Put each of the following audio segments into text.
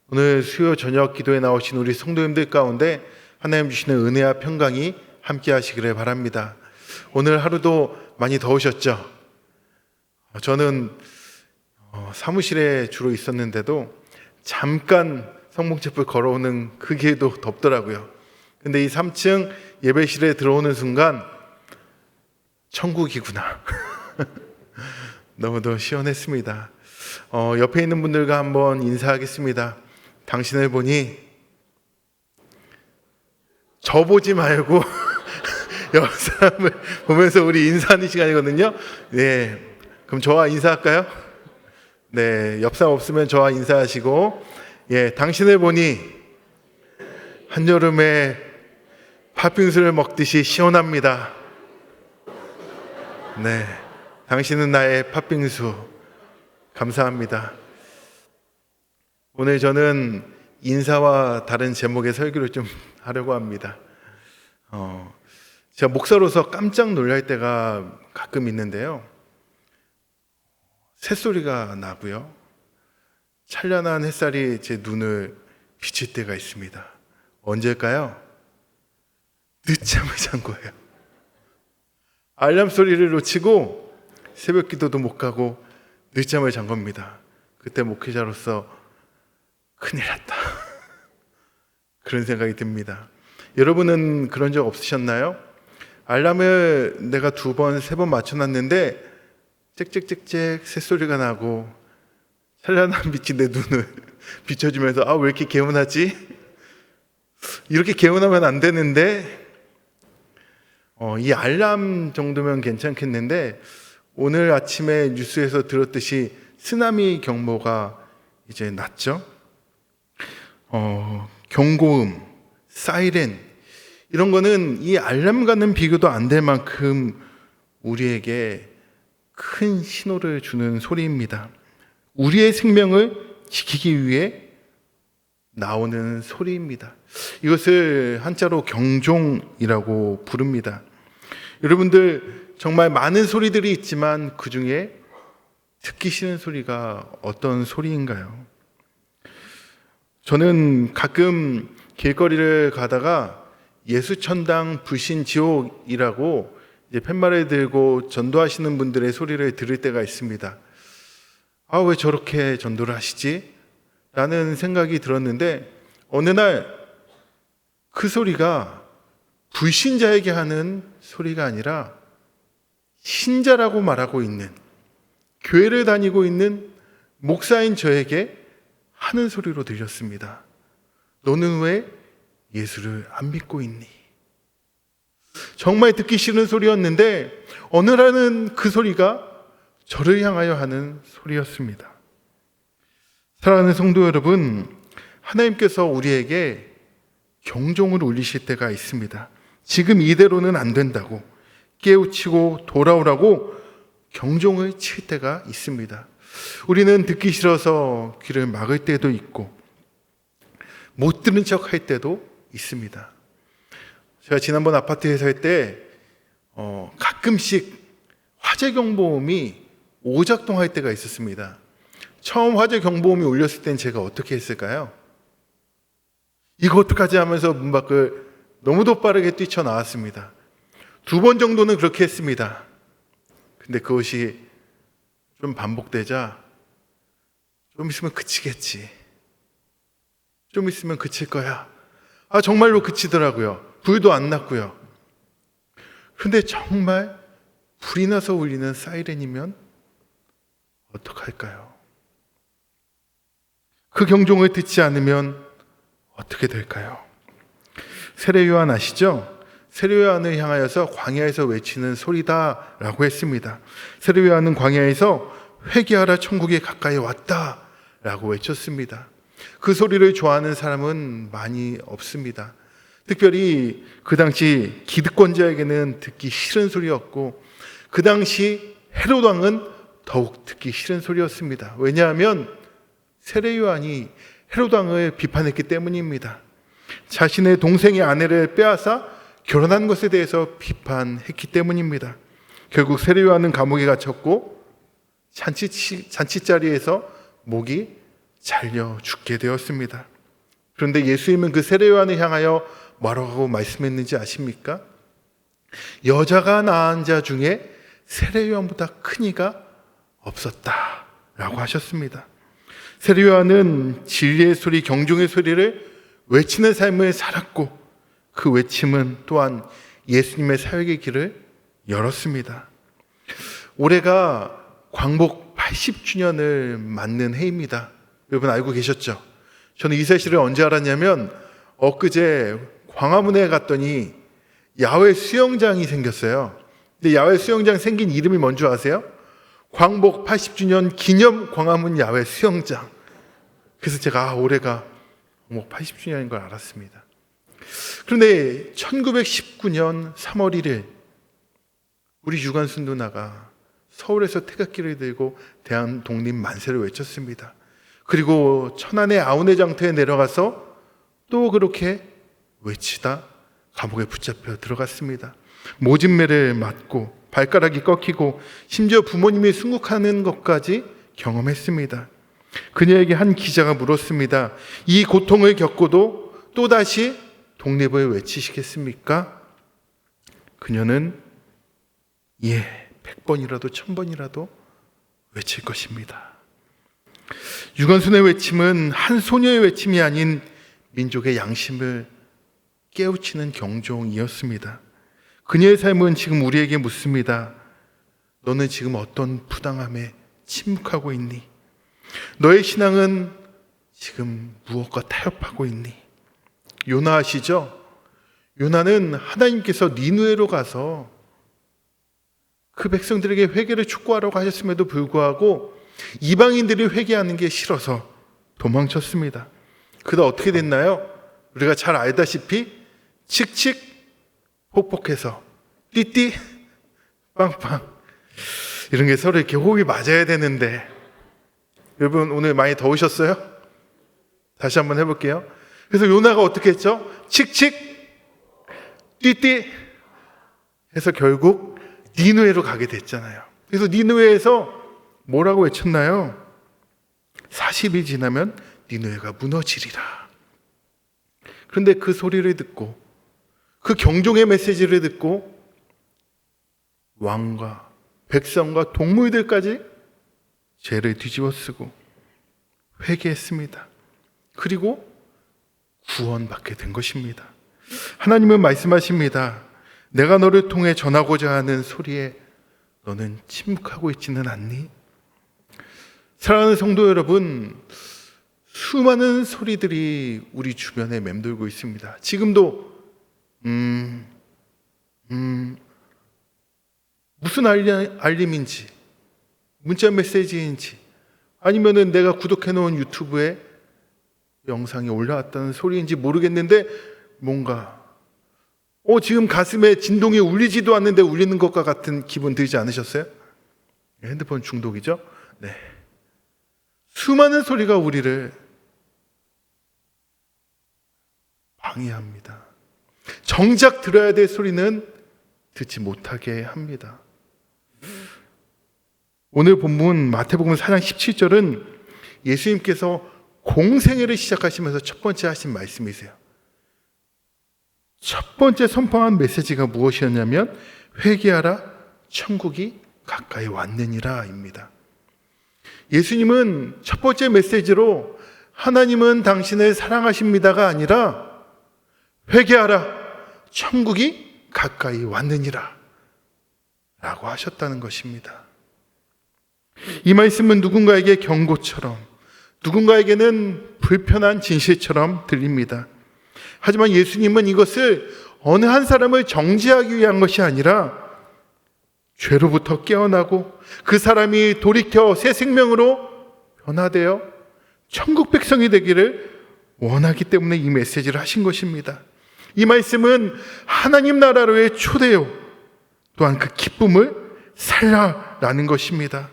오늘 수요 저녁 기도에 나오신 우리 성도님들 가운데 하나님 주시는 은혜와 평강이 함께 하시기를 바랍니다. 오늘 하루도 많이 더우셨죠? 저는 사무실에 주로 있었는데도 잠깐 성봉체불 걸어오는 그 길도 덥더라고요. 근데 이 3층 예배실에 들어오는 순간 천국이구나. 너무도 시원했습니다. 옆에 있는 분들과 한번 인사하겠습니다. 당신을 보니 저 보지 말고 옆 사람을 보면서 우리 인사하는 시간이거든요. 네, 그럼 저와 인사할까요? 네, 옆 사람 없으면 저와 인사하시고, 당신을 보니 한여름에 팥빙수를 먹듯이 시원합니다. 네, 당신은 나의 팥빙수. 감사합니다. 오늘 저는 인사와 다른 제목의 설교를 좀 하려고 합니다. 제가 목사로서 깜짝 놀랄 때가 가끔 있는데요. 새소리가 나고요. 찬란한 햇살이 제 눈을 비칠 때가 있습니다. 언제일까요? 늦잠을 잔 거예요. 알람 소리를 놓치고 새벽 기도도 못 가고 늦잠을 잔 겁니다. 그때 목회자로서 큰일 났다. 그런 생각이 듭니다. 여러분은 그런 적 없으셨나요? 알람을 내가 2번, 3번 맞춰놨는데 짹짹짹짹 새소리가 나고 찬란한 빛이 내 눈을 비춰주면서 왜 이렇게 개운하지? 이렇게 개운하면 안 되는데 이 알람 정도면 괜찮겠는데 오늘 아침에 뉴스에서 들었듯이 쓰나미 경보가 이제 났죠. 경고음, 사이렌 이런 거는 이 알람과는 비교도 안 될 만큼 우리에게 큰 신호를 주는 소리입니다. 우리의 생명을 지키기 위해 나오는 소리입니다. 이것을 한자로 경종이라고 부릅니다. 여러분들 정말 많은 소리들이 있지만 그 중에 듣기 싫은 소리가 어떤 소리인가요? 저는 가끔 길거리를 가다가 예수천당 불신지옥이라고 이제 팻말을 들고 전도하시는 분들의 소리를 들을 때가 있습니다. 왜 저렇게 전도를 하시지? 라는 생각이 들었는데 어느 날 그 소리가 불신자에게 하는 소리가 아니라 신자라고 말하고 있는, 교회를 다니고 있는 목사인 저에게 하는 소리로 들렸습니다. 너는 왜 예수를 안 믿고 있니? 정말 듣기 싫은 소리였는데 어느 날은 그 소리가 저를 향하여 하는 소리였습니다. 사랑하는 성도 여러분, 하나님께서 우리에게 경종을 울리실 때가 있습니다. 지금 이대로는 안 된다고 깨우치고 돌아오라고 경종을 칠 때가 있습니다. 우리는 듣기 싫어서 귀를 막을 때도 있고 못 들은 척 할 때도 있습니다. 제가 지난번 아파트에 살 때 가끔씩 화재 경보음이 오작동할 때가 있었습니다. 처음 화재 경보음이 울렸을 땐 제가 어떻게 했을까요? 이거 어떡하지 하면서 문 밖을 너무도 빠르게 뛰쳐나왔습니다. 2번 정도는 그렇게 했습니다. 근데 그것이 좀 반복되자 좀 있으면 그치겠지. 좀 있으면 그칠 거야. 정말로 그치더라고요. 불도 안 났고요. 그런데 정말 불이 나서 울리는 사이렌이면 어떡할까요? 그 경종을 듣지 않으면 어떻게 될까요? 세례요한 아시죠? 세례요한을 향하여서 광야에서 외치는 소리다라고 했습니다. 세례요한은 광야에서 회개하라 천국이 가까이 왔다라고 외쳤습니다. 그 소리를 좋아하는 사람은 많이 없습니다. 특별히 그 당시 기득권자에게는 듣기 싫은 소리였고 그 당시 헤롯 왕은 더욱 듣기 싫은 소리였습니다. 왜냐하면 세례 요한이 헤롯 왕을 비판했기 때문입니다. 자신의 동생의 아내를 빼앗아 결혼한 것에 대해서 비판했기 때문입니다. 결국 세례 요한은 감옥에 갇혔고 잔치자리에서 목이 잘려 죽게 되었습니다. 그런데 예수님은 그 세례요한을 향하여 뭐라고 말씀했는지 아십니까? 여자가 낳은 자 중에 세례요한보다 큰 이가 없었다 라고 하셨습니다. 세례요한은 진리의 소리, 경종의 소리를 외치는 삶을 살았고, 그 외침은 또한 예수님의 사역의 길을 열었습니다. 올해가 광복 80주년을 맞는 해입니다. 여러분 알고 계셨죠? 저는 이 사실을 언제 알았냐면 엊그제 광화문에 갔더니 야외 수영장이 생겼어요. 근데 야외 수영장 생긴 이름이 뭔지 아세요? 광복 80주년 기념 광화문 야외 수영장. 그래서 제가 올해가 광복 80주년인 걸 알았습니다. 그런데 1919년 3월 1일 우리 유관순 누나가 서울에서 태극기를 들고 대한 독립 만세를 외쳤습니다. 그리고 천안의 아우네 장터에 내려가서 또 그렇게 외치다 감옥에 붙잡혀 들어갔습니다. 모진매를 맞고 발가락이 꺾이고 심지어 부모님이 순국하는 것까지 경험했습니다. 그녀에게 한 기자가 물었습니다. 이 고통을 겪고도 또다시 독립을 외치시겠습니까? 그녀는 예, 100번이라도 1000번이라도 외칠 것입니다. 유관순의 외침은 한 소녀의 외침이 아닌 민족의 양심을 깨우치는 경종이었습니다. 그녀의 삶은 지금 우리에게 묻습니다. 너는 지금 어떤 부당함에 침묵하고 있니? 너의 신앙은 지금 무엇과 타협하고 있니? 요나 아시죠? 요나는 하나님께서 니느웨로 가서 그 백성들에게 회개를 촉구하라고 하셨음에도 불구하고 이방인들이 회개하는 게 싫어서 도망쳤습니다. 그러다 어떻게 됐나요? 우리가 잘 알다시피 칙칙 폭폭해서 띠띠 빵빵 이런 게 서로 이렇게 호흡이 맞아야 되는데, 여러분 오늘 많이 더우셨어요? 다시 한번 해볼게요. 그래서 요나가 어떻게 했죠? 칙칙 띠띠 해서 결국 니느웨로 가게 됐잖아요. 그래서 니느웨에서 뭐라고 외쳤나요? 40일 지나면 니느웨가 무너지리라. 그런데 그 소리를 듣고 그 경종의 메시지를 듣고 왕과 백성과 동물들까지 죄를 뒤집어 쓰고 회개했습니다. 그리고 구원받게 된 것입니다. 하나님은 말씀하십니다. 내가 너를 통해 전하고자 하는 소리에 너는 침묵하고 있지는 않니? 사랑하는 성도 여러분, 수많은 소리들이 우리 주변에 맴돌고 있습니다. 지금도 무슨 알림인지, 문자 메시지인지, 아니면은 내가 구독해 놓은 유튜브에 영상이 올라왔다는 소리인지 모르겠는데 뭔가 지금 가슴에 진동이 울리지도 않는데 울리는 것과 같은 기분 들지 않으셨어요? 핸드폰 중독이죠? 네. 수많은 소리가 우리를 방해합니다. 정작 들어야 될 소리는 듣지 못하게 합니다. 오늘 본문 마태복음 4장 17절은 예수님께서 공생애를 시작하시면서 첫 번째 하신 말씀이세요. 첫 번째 선포한 메시지가 무엇이었냐면 회개하라, 천국이 가까이 왔느니라 입니다. 예수님은 첫 번째 메시지로 하나님은 당신을 사랑하십니다가 아니라 회개하라, 천국이 가까이 왔느니라 라고 하셨다는 것입니다. 이 말씀은 누군가에게 경고처럼, 누군가에게는 불편한 진실처럼 들립니다. 하지만 예수님은 이것을 어느 한 사람을 정죄하기 위한 것이 아니라 죄로부터 깨어나고 그 사람이 돌이켜 새 생명으로 변화되어 천국 백성이 되기를 원하기 때문에 이 메시지를 하신 것입니다. 이 말씀은 하나님 나라로의 초대요, 또한 그 기쁨을 살라라는 것입니다.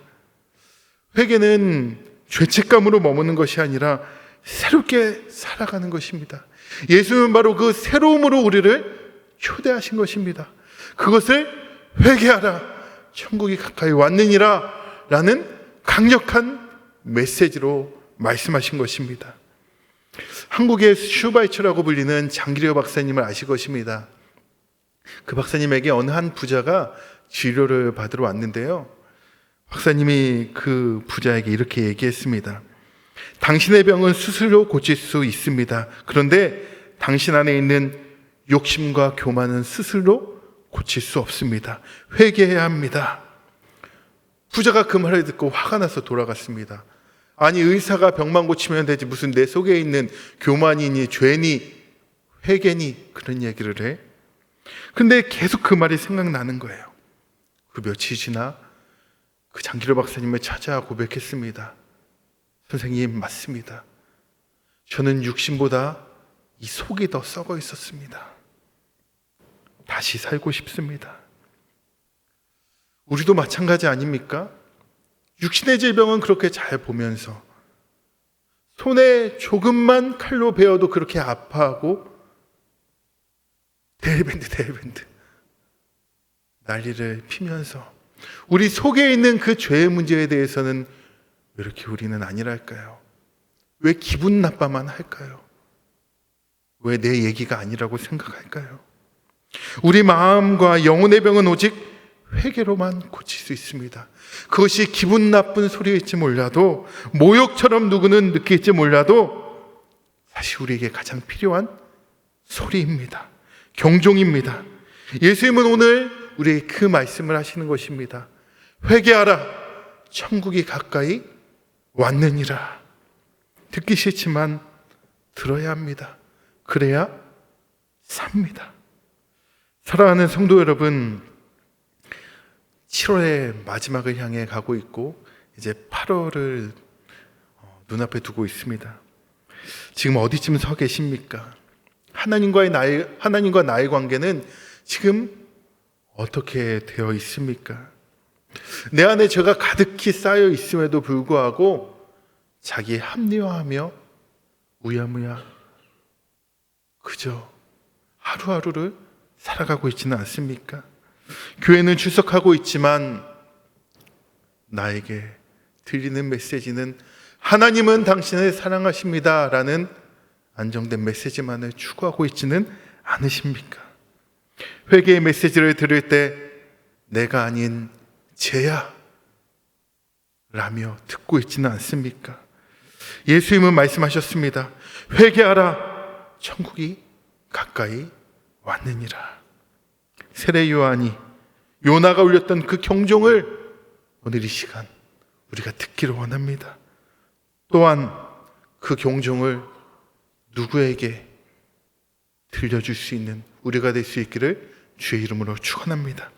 회개는 죄책감으로 머무는 것이 아니라 새롭게 살아가는 것입니다. 예수는 바로 그 새로움으로 우리를 초대하신 것입니다. 그것을 회개하라, 천국이 가까이 왔느니라 라는 강력한 메시지로 말씀하신 것입니다. 한국의 슈바이처라고 불리는 장기려 박사님을 아실 것입니다. 그 박사님에게 어느 한 부자가 치료를 받으러 왔는데요. 박사님이 그 부자에게 이렇게 얘기했습니다. 당신의 병은 스스로 고칠 수 있습니다. 그런데 당신 안에 있는 욕심과 교만은 스스로 고칠 수 없습니다. 회개해야 합니다. 부자가 그 말을 듣고 화가 나서 돌아갔습니다. 아니, 의사가 병만 고치면 되지 무슨 내 속에 있는 교만이니 죄니 회개니 그런 얘기를 해. 근데 계속 그 말이 생각나는 거예요. 그 며칠 지나 그 장기려 박사님을 찾아 고백했습니다. 선생님, 맞습니다. 저는 육신보다 이 속이 더 썩어 있었습니다. 다시 살고 싶습니다. 우리도 마찬가지 아닙니까? 육신의 질병은 그렇게 잘 보면서 손에 조금만 칼로 베어도 그렇게 아파하고 데일밴드 난리를 피면서 우리 속에 있는 그 죄의 문제에 대해서는 왜 이렇게 우리는 아니랄까요? 왜 기분 나빠만 할까요? 왜 내 얘기가 아니라고 생각할까요? 우리 마음과 영혼의 병은 오직 회개로만 고칠 수 있습니다. 그것이 기분 나쁜 소리일지 몰라도, 모욕처럼 누구는 느낄지 몰라도 사실 우리에게 가장 필요한 소리입니다. 경종입니다. 예수님은 오늘 우리에게 그 말씀을 하시는 것입니다. 회개하라, 천국이 가까이 왔느니라. 듣기 싫지만 들어야 합니다. 그래야 삽니다. 사랑하는 성도 여러분, 7월의 마지막을 향해 가고 있고 이제 8월을 눈앞에 두고 있습니다. 지금 어디쯤 서 계십니까? 하나님과 나의 관계는 지금 어떻게 되어 있습니까? 내 안에 죄가 가득히 쌓여 있음에도 불구하고 자기에 합리화하며 우야무야 그저 하루하루를 살아가고 있지는 않습니까? 교회는 출석하고 있지만 나에게 들리는 메시지는 하나님은 당신을 사랑하십니다 라는 안정된 메시지만을 추구하고 있지는 않으십니까? 회개의 메시지를 들을 때 내가 아닌 쟤야 라며 듣고 있지는 않습니까? 예수님은 말씀하셨습니다. 회개하라, 천국이 가까이 왔느니라. 세례 요한이 요나가 울렸던 그 경종을 오늘 이 시간 우리가 듣기를 원합니다. 또한 그 경종을 누구에게 들려줄 수 있는 우리가 될 수 있기를 주의 이름으로 축원합니다.